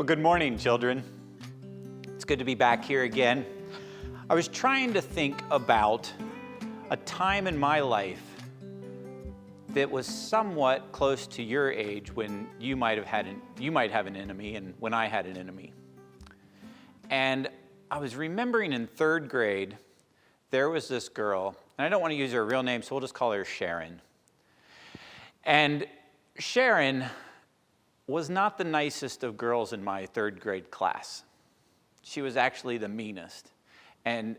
Well, good morning, children. It's good to be back here again. I was trying to think about a time in my life that was somewhat close to your age when you might have an enemy and when I had an enemy. And I was remembering in third grade, there was this girl, and I don't want to use her real name, so we'll just call her Sharon. And Sharon was not the nicest of girls in my third grade class. She was actually the meanest. And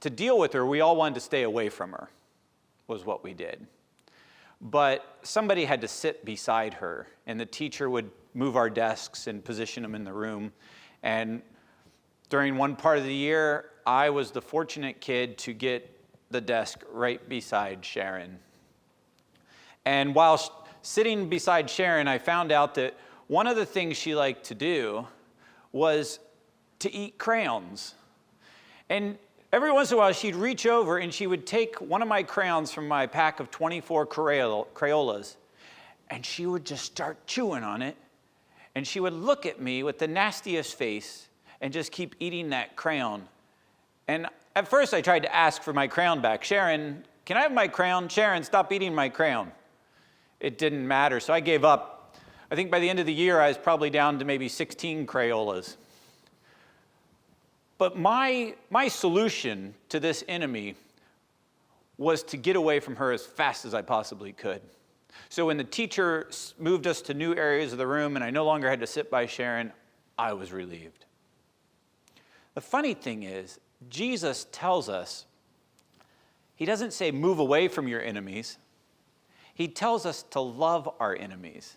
to deal with her, we all wanted to stay away from her, was what we did. But somebody had to sit beside her, and the teacher would move our desks and position them in the room. And during one part of the year, I was the fortunate kid to get the desk right beside Sharon. And while sitting beside Sharon, I found out that one of the things she liked to do was to eat crayons. And every once in a while, she'd reach over and she would take one of my crayons from my pack of 24 Crayolas, and she would just start chewing on it. And she would look at me with the nastiest face and just keep eating that crayon. And at first, I tried to ask for my crayon back. Sharon, can I have my crayon? Sharon, stop eating my crayon. It didn't matter, so I gave up. I think by the end of the year, I was probably down to maybe 16 Crayolas. But my solution to this enemy was to get away from her as fast as I possibly could. So when the teacher moved us to new areas of the room and I no longer had to sit by Sharon, I was relieved. The funny thing is, Jesus tells us, he doesn't say move away from your enemies. He tells us to love our enemies.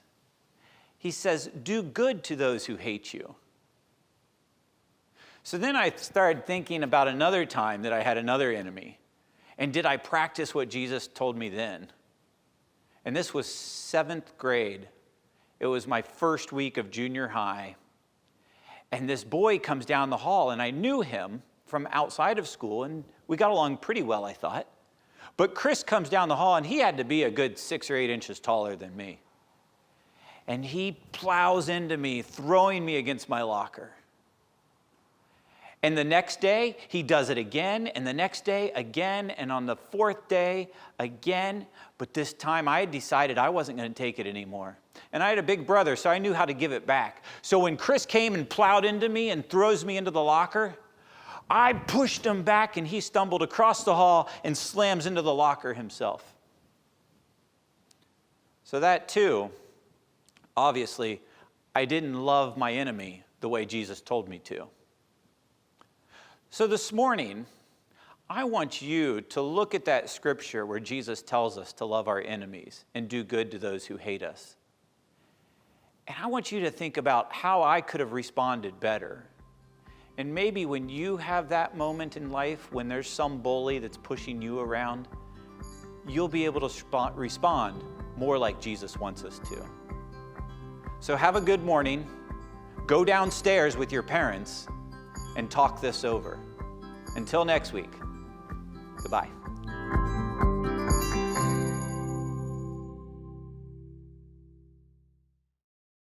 He says, do good to those who hate you. So then I started thinking about another time that I had another enemy. And did I practice what Jesus told me then? And this was 7th grade. It was my first week of junior high. And this boy comes down the hall, and I knew him from outside of school, and we got along pretty well, I thought. But Chris comes down the hall, and he had to be a good 6 or 8 inches taller than me. And he plows into me, throwing me against my locker. And the next day, he does it again, and the next day, again, and on the 4th day, again. But this time, I had decided I wasn't going to take it anymore. And I had a big brother, so I knew how to give it back. So when Chris came and plowed into me and throws me into the locker, I pushed him back, and he stumbled across the hall and slams into the locker himself. So that too, obviously, I didn't love my enemy the way Jesus told me to. So this morning, I want you to look at that scripture where Jesus tells us to love our enemies and do good to those who hate us. And I want you to think about how I could have responded better. And maybe when you have that moment in life, when there's some bully that's pushing you around, you'll be able to respond more like Jesus wants us to. So have a good morning. Go downstairs with your parents and talk this over. Until next week, goodbye.